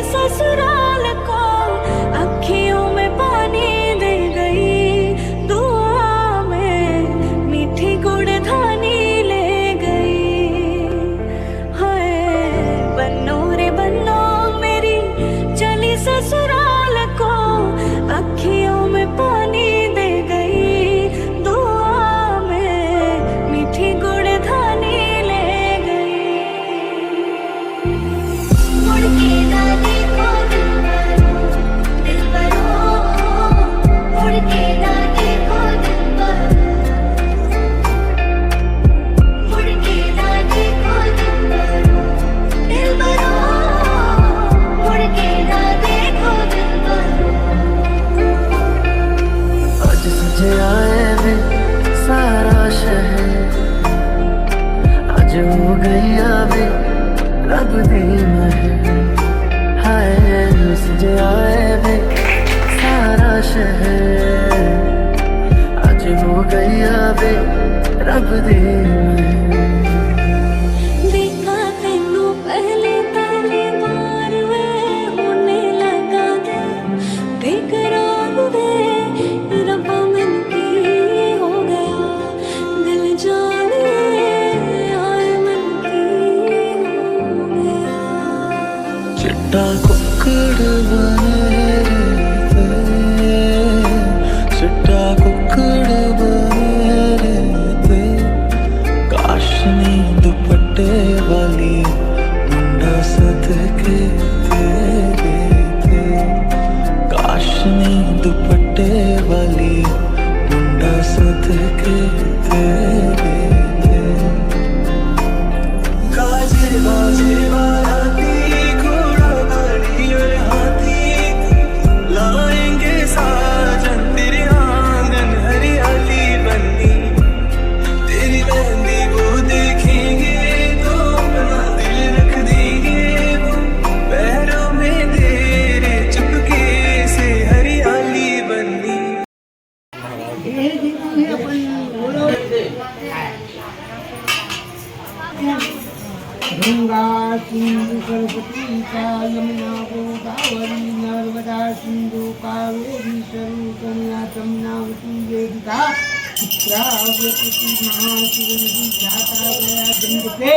ससुराल को अखियों में पानी दे गई, दुआ में मीठी गुड़धानी ले गई। हाय बन्नो रे बन्नो मेरी चली ससुराल को अखियों में पानी दे गई, दुआ में मीठी गुड़धानी ले गई। मुड़ के ना देखो दिलबरो, मुड़ के ना देखो दिलबरो, मुड़ के ना देखो दिलबरो, मुड़ के ना देखो दिलबरो। आज सजे आए वे सारा शहर, आज हो गई आवे रब दी महर। हाय सजे आए वे सारा शहर, आज हो गई आवे रब दी महर। देखा तेनू पहले पहली बार वे होने लगा दे बेकरार वे, रब्बा मन की हो गया दिल जाने आए मन की हो गया। चिट्टा कुक्कड़ बने रहते, चिट्टा कुक्कड़ बने रहते, काशनी दुपट्टे वाली मुंडा सदके तेरे थे, काशनी दुपट्टे वाली मुंडा सदके तेरे थे। गाजे बाजे बाराती घोड़ा गाड़ी और हाथी, लाएंगे साजन तेरे आंगन हरियाली बन्नी, तेरी मेहंदी वो देखेंगे तो अपना दिल रख देंगे वो, पैरों में तेरे चुपके से हरियाली बन्नी। गंगा सिंधु सरस्वती च यमुना गोदावरी नर्मदा सिंधु कावेरी सरस्वती जमुनावती वेदिका चित्रावती महाशिवनदी जाता गया गंग पे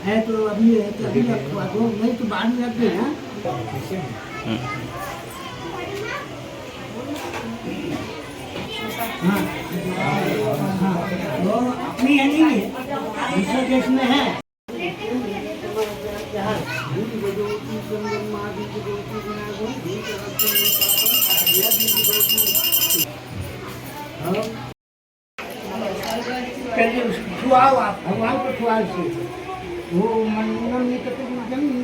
है। तो अभी है तो अभी रखवा दो, नहीं तो बाद में रख देना। हाँ हाँ, वो अपनी है नहीं है, दूसरे देश में है। छुआओ आप भगवान को छुआ से वो मनम निकटम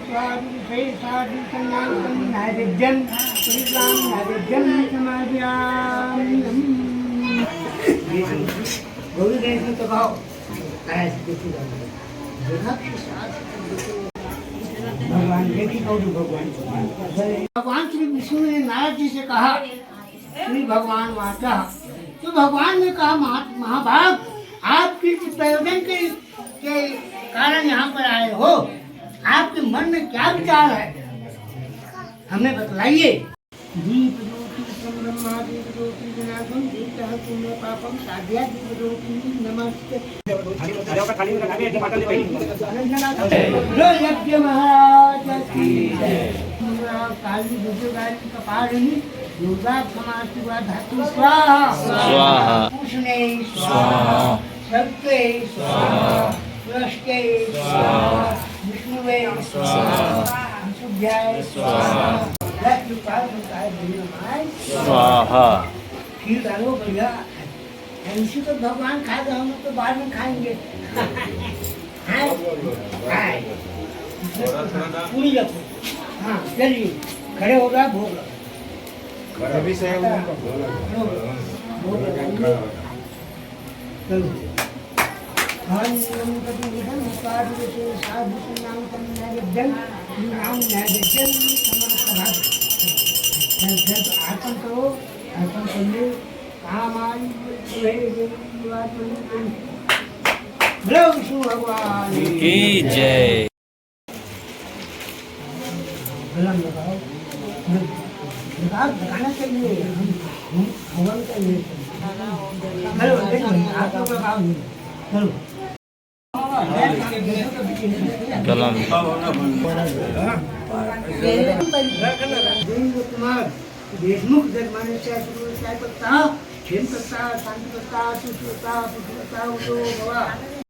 स्वादु से साधु संज्ञान नैवेद्यम श्रीराम नैवेद्यम समाध्याम। गौरी गणेश में तो भाव भगवान देखी गौरी भगवान श्री विष्णु ने नारद जी से कहा, श्री भगवान वाचा, तो भगवान ने कहा महाभाग आप किस प्रयोजन के कारण यहाँ पर आए हो, आपके मन में क्या विचार है हमें बतलाइए। दीप ज्योति ब्रह्मा दीप ज्योति जनार्दन दीप तुम्हें पापम साध्या दीप ज्योति नमस्ते। यज्ञ महाराज की जय। काली दुर्गारी कपालिनी दुर्गा क्षमा शिवा धातु स्वाहा, पूषणे स्वाहा, सत्ये स्वाहा, स्वस्ते स्वाहा, विष्णुवे स्वाहा, शुद्धाय स्वाहा, स्वाहा। खीर डालो भैया, ऐसी तो भगवान खा रहे हम तो बाद में खाएंगे। पूरी रखो। हाँ चलिए खड़े हो गया, भोग लगाओ। अर्पण करो, अर्पण करिए, काम आई विष्णु भगवान की जय। कलम लगाओ, लगाना चाहिए, हम हवन चाहिए। चलो देखो आप लोग लगाओ, चलो कलम कुमार देशमुख जगमान्य करता क्षेम करता शांति करता सुश्रुता पुष्पता उदो भवा।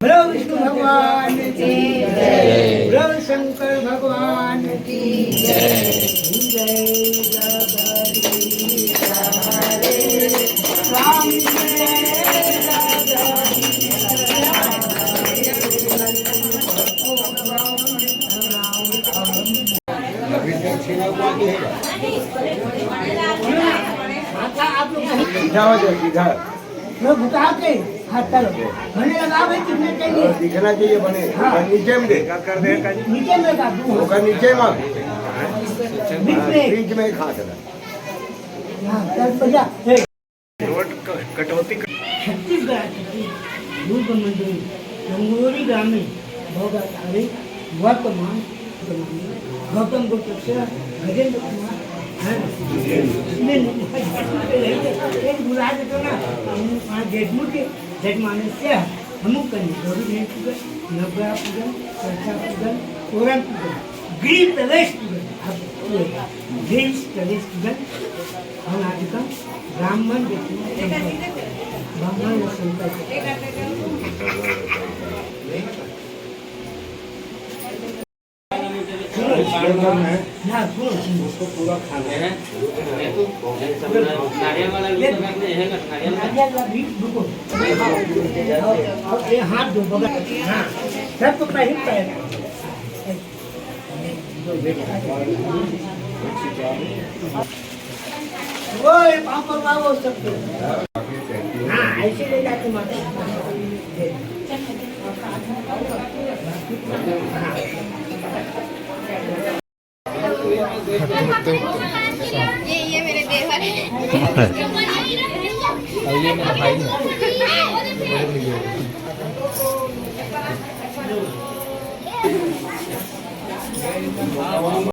बोलो विष्णु भगवान की जय, बोलो शंकर भगवान की जय, जय जगदीश हरे राम आप लोग घुटा के हाथ चलो बने लगा भाई कितने चाहिए दिखना चाहिए बने नीचे में दे कर दे नीचे में लगा दूँ नीचे में बीच में बीच में खा चला हाँ चल बजा कटौती छत्तीसगढ़ दुर्ग मंदिर रंगोली ग्रामीण भोगाचारी वर्तमान गौतम गोत्र से गजेंद्र कुमार एक बुला देते ना देशमुख के जजमाने से अमुक करनी गौरी भेंट पूजन नवग्रह पूजन चर्चा पूजन तोरण पूजन गृह प्रवेश पूजन गृह प्रवेश पूजन हवनादिकम ब्राह्मण ब्राह्मण संकल्प उसको पूरा खाना है नारियल वाला हाथ दो बगल हाँ सब तो पहले वो पापड़ बाबू सब हाँ ऐसे ले जाते माता ये मेरे देवर है। और ये मेरा भाई है।